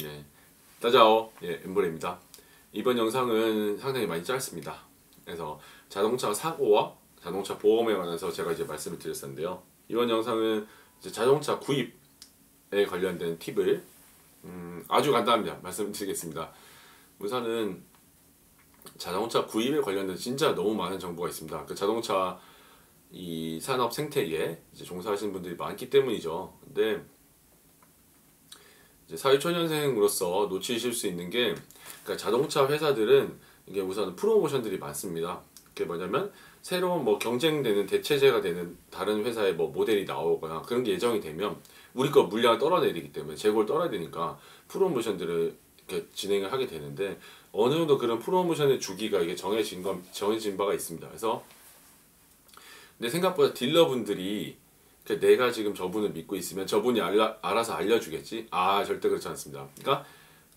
예, 따자오, 엠보레입니다. 이번 영상은 상당히 많이 짧습니다. 그래서 자동차 사고와 자동차 보험에 관해서 제가 이제 말씀을 드렸었는데요. 이번 영상은 이제 자동차 구입에 관련된 팁을 아주 간단합니다. 말씀드리겠습니다. 우선은 자동차 구입에 관련된 진짜 너무 많은 정보가 있습니다. 그 자동차 이 산업 생태계에 이제 종사하시는 분들이 많기 때문이죠. 근데 이제 사회초년생으로서 놓치실 수 있는 게, 그러니까 자동차 회사들은 이게 우선 프로모션들이 많습니다. 그게 뭐냐면 새로운 뭐 경쟁되는 대체제가 되는 다른 회사의 뭐 모델이 나오거나 그런 게 예정이 되면 우리 거 물량을 떨어내야 되기 때문에 재고를 떨어야 되니까 프로모션들을 이렇게 진행을 하게 되는데, 어느 정도 그런 프로모션의 주기가 이게 정해진 바가 있습니다. 그래서 근데 생각보다 딜러분들이 내가 지금 저분을 믿고 있으면 저분이 알아서 알려주겠지? 절대 그렇지 않습니다. 그러니까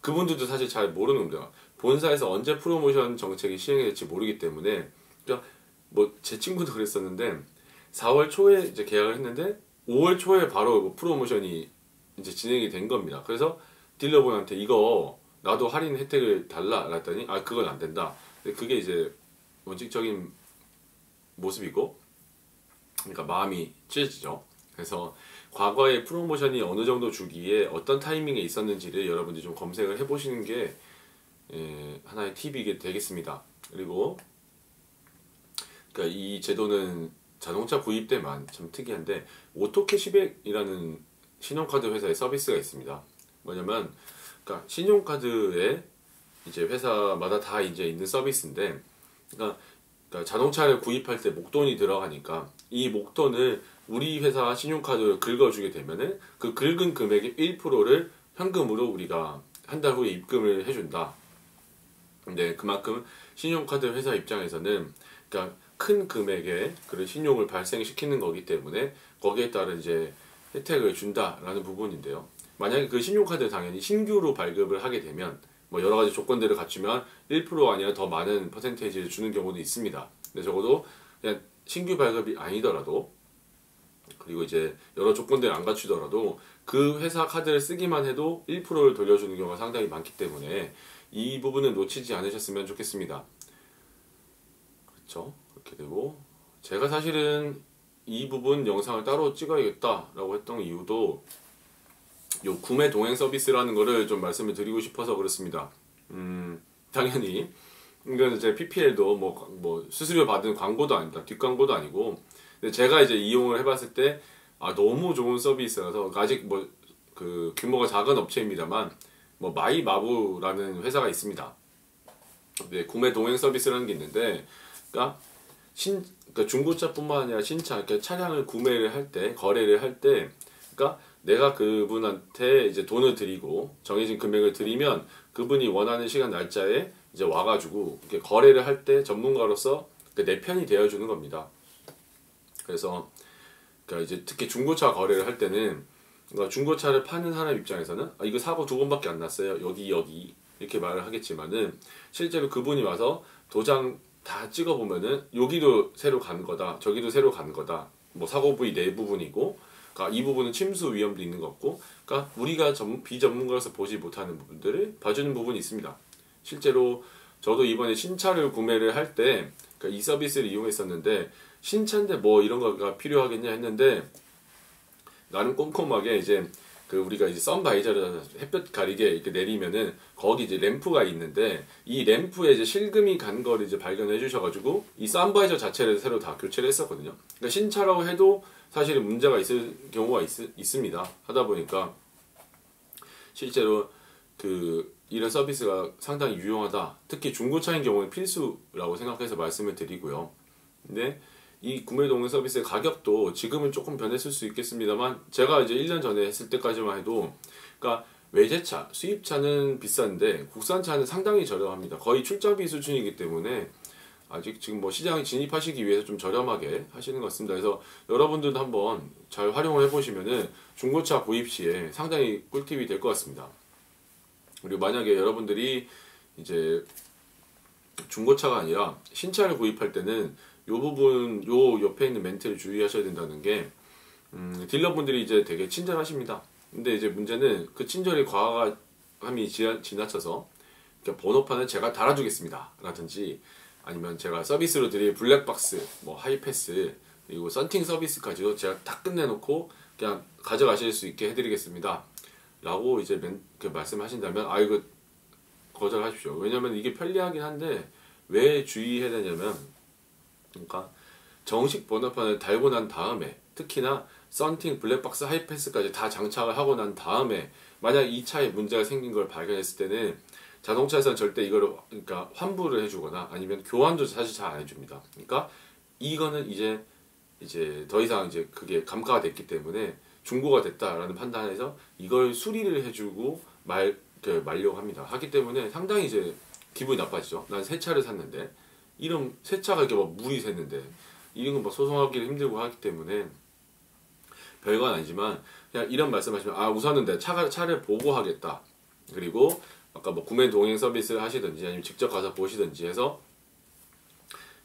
그분들도 사실 잘 모르는 겁니다. 본사에서 언제 프로모션 정책이 시행될지 모르기 때문에, 그러니까 뭐 제 친구도 그랬었는데 4월 초에 이제 계약을 했는데 5월 초에 바로 뭐 프로모션이 이제 진행이 된 겁니다. 그래서 딜러분한테 이거 나도 할인 혜택을 달라 그랬더니 그건 안 된다. 근데 그게 이제 원칙적인 모습이고, 그러니까 마음이 찢어지죠. 그래서 과거의 프로모션이 어느 정도 주기에 어떤 타이밍에 있었는지를 여러분들이 좀 검색을 해보시는 게 하나의 팁이 되겠습니다. 그리고 그러니까 이 제도는 자동차 구입 때만 참 특이한데, 오토캐시백이라는 신용카드 회사의 서비스가 있습니다. 뭐냐면 그러니까 신용카드에 이제 회사마다 다 이제 있는 서비스인데, 그러니까 자동차를 구입할 때 목돈이 들어가니까 이 목돈을 우리 회사 신용카드로 긁어주게 되면은 그 긁은 금액의 1%를 현금으로 우리가 한 달 후에 입금을 해준다. 근데 그만큼 신용카드 회사 입장에서는 그러니까 큰 금액의 그런 신용을 발생시키는 거기 때문에 거기에 따른 이제 혜택을 준다라는 부분인데요. 만약에 그 신용카드를 당연히 신규로 발급을 하게 되면 뭐 여러 가지 조건들을 갖추면 1%가 아니라 더 많은 퍼센테이지를 주는 경우도 있습니다. 근데 적어도 그냥 신규 발급이 아니더라도, 그리고 이제 여러 조건들을 안 갖추더라도 그 회사 카드를 쓰기만 해도 1%를 돌려주는 경우가 상당히 많기 때문에 이 부분은 놓치지 않으셨으면 좋겠습니다. 그렇죠? 그렇게 되고, 제가 사실은 이 부분 영상을 따로 찍어야겠다라고 했던 이유도 요 구매 동행 서비스라는 거를 좀 말씀을 드리고 싶어서 그렇습니다. 당연히 이건 이제 PPL도 뭐 수수료 받은 광고도 아니다, 뒷광고도 아니고, 근데 제가 이제 이용을 해봤을 때 너무 좋은 서비스라서, 아직 뭐 그 규모가 작은 업체입니다만 뭐 마이마부라는 회사가 있습니다. 네, 구매 동행 서비스라는 게 있는데, 그러니까 그러니까 중고차뿐만 아니라 신차, 이렇게 차량을 구매를 할 때, 거래를 할 때, 그러니까 내가 그분한테 이제 돈을 드리고 정해진 금액을 드리면 그분이 원하는 시간 날짜에 이제 와가지고 이렇게 거래를 할 때 전문가로서 내 편이 되어주는 겁니다. 그래서 그러니까 이제 특히 중고차 거래를 할 때는, 그러니까 중고차를 파는 사람 입장에서는 이거 사고 2번밖에 안 났어요, 여기 이렇게 말을 하겠지만은, 실제로 그분이 와서 도장 다 찍어보면은 여기도 새로 간 거다, 저기도 새로 간 거다, 뭐 사고 부위 네 부분이고, 그러니까 이 부분은 침수 위험도 있는 것 같고, 그러니까 우리가 비전문가로서 보지 못하는 부분들을 봐주는 부분이 있습니다. 실제로 저도 이번에 신차를 구매를 할 때 그러니까 이 서비스를 이용했었는데, 신차인데 뭐 이런 거가 필요하겠냐 했는데, 나름 꼼꼼하게 이제 우리가 이제 선바이저를 햇볕 가리게 이렇게 내리면은 거기 이제 램프가 있는데, 이 램프에 이제 실금이 간 거를 이제 발견해 주셔가지고 이 선바이저 자체를 새로 다 교체를 했었거든요. 그러니까 신차라고 해도 사실은 문제가 있을 경우가 있습니다. 하다 보니까 실제로 이런 서비스가 상당히 유용하다. 특히 중고차인 경우는 필수라고 생각해서 말씀을 드리고요. 근데 이 구매 동행 서비스의 가격도 지금은 조금 변했을 수 있겠습니다만, 제가 이제 1년 전에 했을 때까지만 해도, 그러니까 외제차, 수입차는 비싼데 국산차는 상당히 저렴합니다. 거의 출장비 수준이기 때문에 아직 지금 뭐 시장에 진입하시기 위해서 좀 저렴하게 하시는 것 같습니다. 그래서 여러분들도 한번 잘 활용을 해보시면은 중고차 구입 시에 상당히 꿀팁이 될 것 같습니다. 그리고 만약에 여러분들이 이제 중고차가 아니라 신차를 구입할 때는 요 부분, 요 옆에 있는 멘트를 주의하셔야 된다는 게, 딜러분들이 이제 되게 친절하십니다. 근데 이제 문제는 그 친절이 필요함이 지나쳐서 그러니까 번호판을 제가 달아주겠습니다 라든지 아니면 제가 서비스로 드릴 블랙박스, 뭐 하이패스 그리고 썬팅 서비스까지도 제가 다 끝내놓고 그냥 가져가실 수 있게 해드리겠습니다 라고 이제 말씀하신다면 이거 거절하십시오. 왜냐면 이게 편리하긴 한데 왜 주의해야 되냐면 그러니까 정식 번호판을 달고 난 다음에 특히나 썬팅, 블랙박스, 하이패스까지 다 장착을 하고 난 다음에 만약 이 차에 문제가 생긴 걸 발견했을 때는 자동차에서는 절대 이거를 그러니까 환불을 해주거나 아니면 교환도 사실 잘 안 해줍니다. 그러니까 이거는 이제 더 이상 이제 그게 감가가 됐기 때문에 중고가 됐다라는 판단에서 이걸 수리를 해주고 말려고 합니다. 하기 때문에 상당히 이제 기분이 나빠지죠. 난 새 차를 샀는데 이런 새 차가 이렇게 막 물이 샜는데 이런 건 막 소송하기를 힘들고 하기 때문에 별건 아니지만 그냥 이런 말씀하시면 우선은 내 차를 보고 하겠다. 그리고 아까 뭐 구매 동행 서비스를 하시든지 아니면 직접 가서 보시든지 해서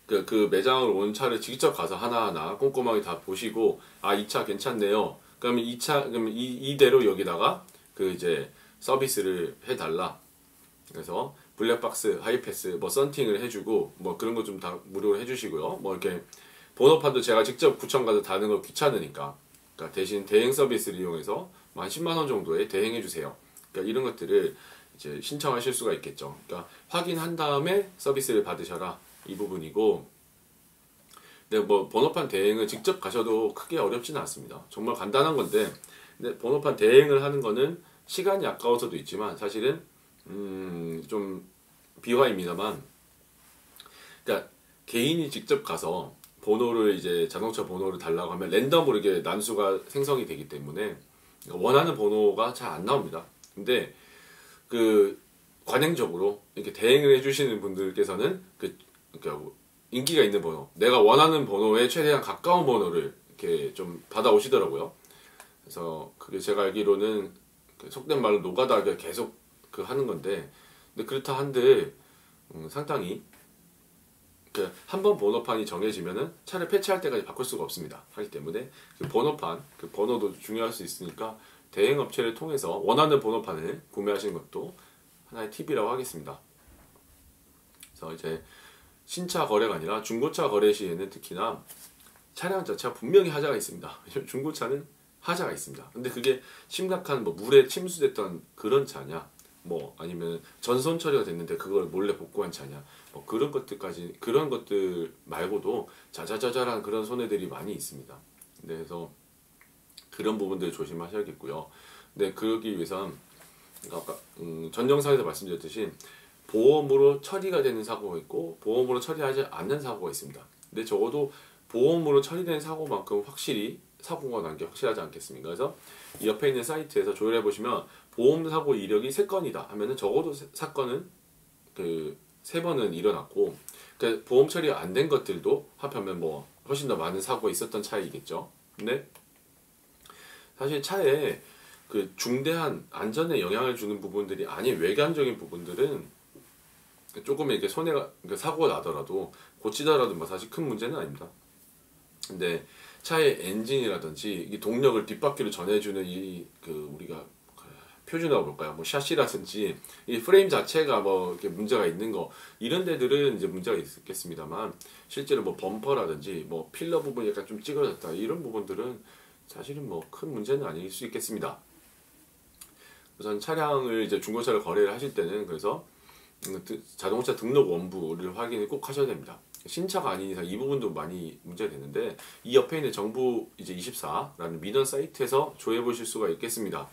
그 매장으로 온 차를 직접 가서 하나하나 꼼꼼하게 다 보시고 이 차 괜찮네요. 그러면 그러면 이대로 여기다가 그 이제 서비스를 해달라. 그래서 블랙박스, 하이패스, 뭐 썬팅을 해주고 뭐 그런 거 좀 다 무료로 해주시고요. 뭐 이렇게 번호판도 제가 직접 구청 가서 다는 거 귀찮으니까 그러니까 대신 대행 서비스를 이용해서 한 10만 원 정도에 대행해 주세요. 그러니까 이런 것들을 이제 신청하실 수가 있겠죠. 그러니까 확인한 다음에 서비스를 받으셔라 이 부분이고, 근데 뭐 번호판 대행을 직접 가셔도 크게 어렵지는 않습니다. 정말 간단한 건데, 근데 번호판 대행을 하는 거는 시간이 아까워서도 있지만 사실은 좀 비화입니다만, 그러니까 개인이 직접 가서 번호를 이제 자동차 번호를 달라고 하면 랜덤으로 이게 난수가 생성이 되기 때문에 원하는 번호가 잘 안 나옵니다. 근데 그 관행적으로 이렇게 대행을 해주시는 분들께서는 그러니까 인기가 있는 번호, 내가 원하는 번호에 최대한 가까운 번호를 이렇게 좀 받아오시더라고요. 그래서 그게 제가 알기로는 속된 말로 노가다가 계속 하는 건데, 근데 그렇다 한들 상당히 한 번 번호판이 정해지면은 차를 폐차할 때까지 바꿀 수가 없습니다. 하기 때문에 그 번호판, 그 번호도 중요할 수 있으니까 대행 업체를 통해서 원하는 번호판을 구매하시는 것도 하나의 팁이라고 하겠습니다. 그래서 이제 신차 거래가 아니라 중고차 거래 시에는 특히나 차량 자체가 분명히 하자가 있습니다. 중고차는 하자가 있습니다. 근데 그게 심각한 뭐 물에 침수됐던 그런 차냐, 뭐 아니면 전손 처리가 됐는데 그걸 몰래 복구한 차냐, 뭐 그런 것들 말고도 자자자자란 그런 손해들이 많이 있습니다. 그래서 그런 부분들 조심하셔야겠고요. 근데 그러기 위해선 아까 전 영상에서 말씀드렸듯이 보험으로 처리가 되는 사고가 있고 보험으로 처리하지 않는 사고가 있습니다. 근데 적어도 보험으로 처리된 사고만큼 확실히 사고가 난 게 확실하지 않겠습니까? 그래서 이 옆에 있는 사이트에서 조회해 보시면 보험 사고 이력이 3건이다 하면은 적어도 사건은 3번은 일어났고, 그러니까 보험 처리가 안 된 것들도 합하면 뭐 훨씬 더 많은 사고가 있었던 차이겠죠. 근데 사실 차에 중대한 안전에 영향을 주는 부분들이 아닌 외관적인 부분들은 조금 이렇게 그러니까 사고가 나더라도 고치더라도 뭐 사실 큰 문제는 아닙니다. 근데 차의 엔진이라든지 이 동력을 뒷바퀴로 전해주는 우리가 표준어가 뭘까요? 뭐 샤시라든지 이 프레임 자체가 뭐 이렇게 문제가 있는 거, 이런 데들은 이제 문제가 있겠습니다만, 실제로 뭐 범퍼라든지 뭐 필러 부분이 약간 좀 찌그러졌다 이런 부분들은 사실은 뭐 큰 문제는 아닐 수 있겠습니다. 우선 차량을 이제 중고차를 거래를 하실 때는 그래서 자동차 등록 원부를 확인을 꼭 하셔야 됩니다. 신차가 아닌 이상 이 부분도 많이 문제가 되는데, 이 옆에 있는 정부 이제 24라는 민원 사이트에서 조회해 보실 수가 있겠습니다.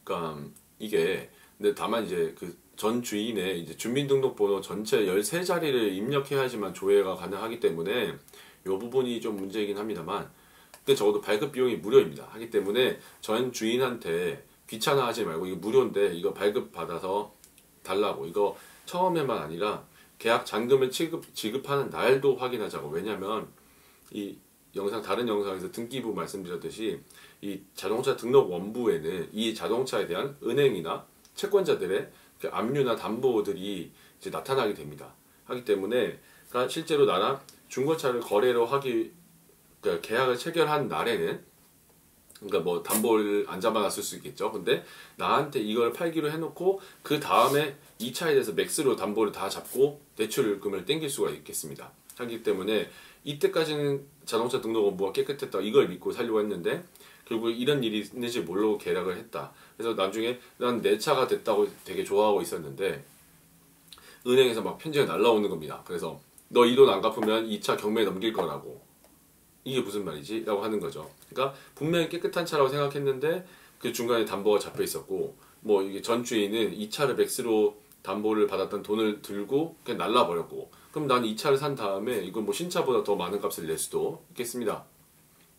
그러니까 이게 근데 다만 이제 전 주인의 이제 주민등록번호 전체 13자리를 입력해야지만 조회가 가능하기 때문에 이 부분이 좀 문제이긴 합니다만, 근데 적어도 발급 비용이 무료입니다. 하기 때문에 전 주인한테 귀찮아하지 말고 이거 무료인데 이거 발급 받아서 달라고, 이거 처음에만 아니라 계약 잔금을 지급하는 날도 확인하자고. 왜냐면 이 다른 영상에서 등기부 말씀드렸듯이 이 자동차 등록 원부에는 이 자동차에 대한 은행이나 채권자들의 압류나 담보들이 이제 나타나게 됩니다. 하기 때문에 그러니까 실제로 나랑 중고차를 거래로 계약을 체결한 날에는 그러니까 뭐 담보를 안 잡아놨을 수 있겠죠. 근데 나한테 이걸 팔기로 해놓고 그 다음에 이 차에 대해서 맥스로 담보를 다 잡고 대출금을 땡길 수가 있겠습니다. 하기 때문에 이때까지는 자동차 등록 업무가 깨끗했다 이걸 믿고 살려고 했는데 결국 이런 일이 있는지 모르고 계약을 했다. 그래서 나중에 난 내 차가 됐다고 되게 좋아하고 있었는데 은행에서 막 편지가 날라오는 겁니다. 그래서 너 이 돈 안 갚으면 이 차 경매에 넘길 거라고. 이게 무슨 말이지? 라고 하는 거죠. 그러니까 분명히 깨끗한 차라고 생각했는데 그 중간에 담보가 잡혀 있었고 뭐 이게 전 주인은 이 차를 맥스로 담보를 받았던 돈을 들고 그냥 날라버렸고 그럼 난 이 차를 산 다음에 이건 뭐 신차보다 더 많은 값을 낼 수도 있겠습니다.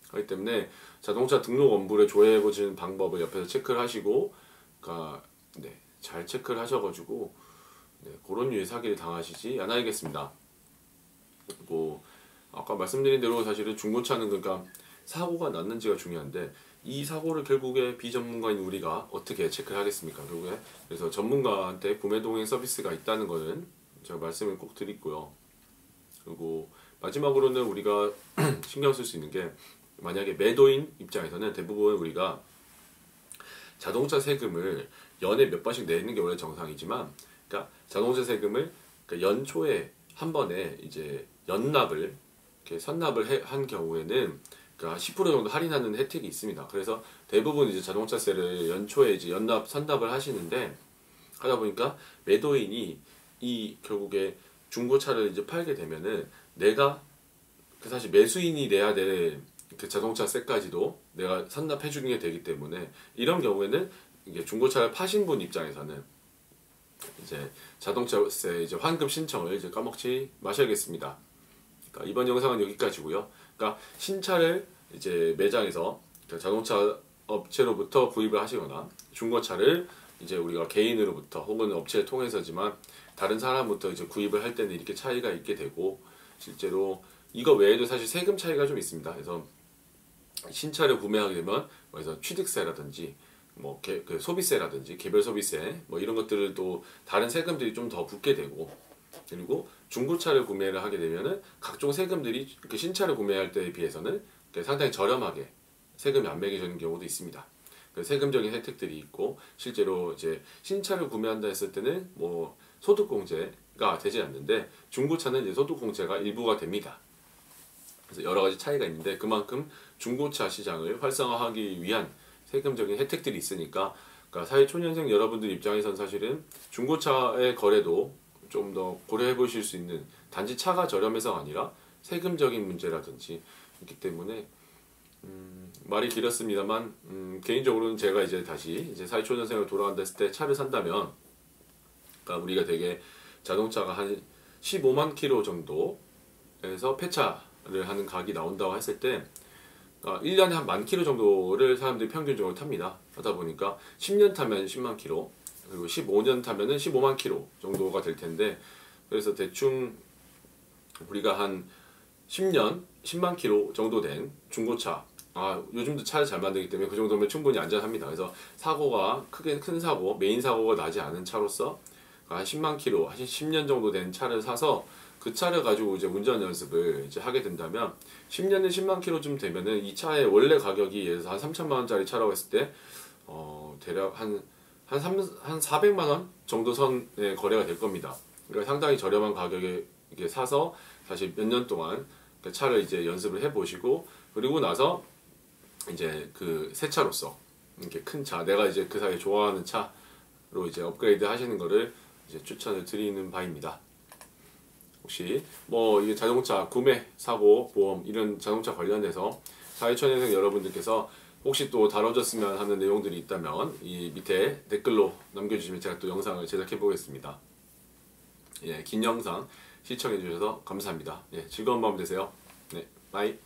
그렇기 때문에 자동차 등록 원부를 조회해보시는 방법을 옆에서 체크를 하시고 그러니까 네, 잘 체크를 하셔가지고 네, 그런 류의 사기를 당하시지 않아야겠습니다. 뭐 아까 말씀드린 대로 사실은 중고차는 그러니까 사고가 났는지가 중요한데 이 사고를 결국에 비전문가인 우리가 어떻게 체크를 하겠습니까? 결국에 그래서 전문가한테 구매 동행 서비스가 있다는 거는 제가 말씀을 꼭 드리고요. 그리고 마지막으로는 우리가 신경 쓸 수 있는 게 만약에 매도인 입장에서는 대부분 우리가 자동차 세금을 연에 몇 번씩 내는 게 원래 정상이지만 그러니까 자동차 세금을 그러니까 연초에 한 번에 이제 연납을 이렇게 선납을 한 경우에는 그러니까 10% 정도 할인하는 혜택이 있습니다. 그래서 대부분 이제 자동차세를 연초에 이제 연납 선납을 하시는데 하다 보니까 매도인이 이 결국에 중고차를 이제 팔게 되면은 내가 그 사실 매수인이 내야 될 그 자동차세까지도 내가 선납해 주는 게 되기 때문에 이런 경우에는 이게 중고차를 파신 분 입장에서는 이제 자동차세 이제 환급 신청을 이제 까먹지 마셔야겠습니다. 그러니까 이번 영상은 여기까지고요. 그러니까 신차를 이제 매장에서 자동차 업체로부터 구입을 하시거나 중고차를 이제 우리가 개인으로부터 혹은 업체를 통해서지만 다른 사람부터 이제 구입을 할 때는 이렇게 차이가 있게 되고 실제로 이거 외에도 사실 세금 차이가 좀 있습니다. 그래서 신차를 구매하게 되면 그래서 취득세라든지 뭐 그 소비세라든지 개별 소비세 뭐 이런 것들을 또 다른 세금들이 좀 더 붙게 되고 그리고 중고차를 구매를 하게 되면은 각종 세금들이 그 신차를 구매할 때에 비해서는 상당히 저렴하게 세금이 안 매겨지는 경우도 있습니다. 그 세금적인 혜택들이 있고 실제로 이제 신차를 구매한다 했을 때는 뭐 소득공제가 되지 않는데 중고차는 이제 소득공제가 일부가 됩니다. 그래서 여러 가지 차이가 있는데 그만큼 중고차 시장을 활성화하기 위한 세금적인 혜택들이 있으니까 그러니까 사회초년생 여러분들 입장에선 사실은 중고차의 거래도 좀 더 고려해 보실 수 있는 단지 차가 저렴해서가 아니라 세금적인 문제라든지 있기 때문에 말이 길었습니다만 개인적으로는 제가 이제 다시 이제 사회초년생으로 돌아간다 했을 때 차를 산다면 그러니까 우리가 되게 자동차가 한 15만 킬로 정도에서 폐차를 하는 각이 나온다고 했을 때 1년에 한 10,000 킬로 정도를 사람들이 평균적으로 탑니다. 하다 보니까 10년 타면 10만 킬로 그리고 15년 타면은 15만 킬로 정도가 될 텐데 그래서 대충 우리가 한 10년 10만 킬로 정도 된 중고차 요즘도 차를 잘 만들기 때문에 그 정도면 충분히 안전합니다. 그래서 사고가 큰 사고 메인 사고가 나지 않은 차로서 한 10만 킬로 한 10년 정도 된 차를 사서 그 차를 가지고 이제 운전 연습을 이제 하게 된다면 10년에 10만 킬로쯤 되면은 이 차의 원래 가격이 예를 들어서 한 3천만 원짜리 차라고 했을 때 대략 한 400만 원 정도 선의 거래가 될 겁니다. 그러니까 상당히 저렴한 가격에 이렇게 사서 사실 몇 년 동안 그 차를 이제 연습을 해보시고 그리고 나서 이제 그 새 차로서 이렇게 큰 차, 내가 이제 그 사이에 좋아하는 차로 이제 업그레이드 하시는 거를 이제 추천을 드리는 바입니다. 혹시 뭐 이게 자동차 구매, 사고, 보험 이런 자동차 관련해서 사회초년생 여러분들께서 혹시 또 다뤄졌으면 하는 내용들이 있다면 이 밑에 댓글로 남겨주시면 제가 또 영상을 제작해 보겠습니다. 긴 영상 시청해 주셔서 감사합니다. 즐거운 밤 되세요. 네, 바이.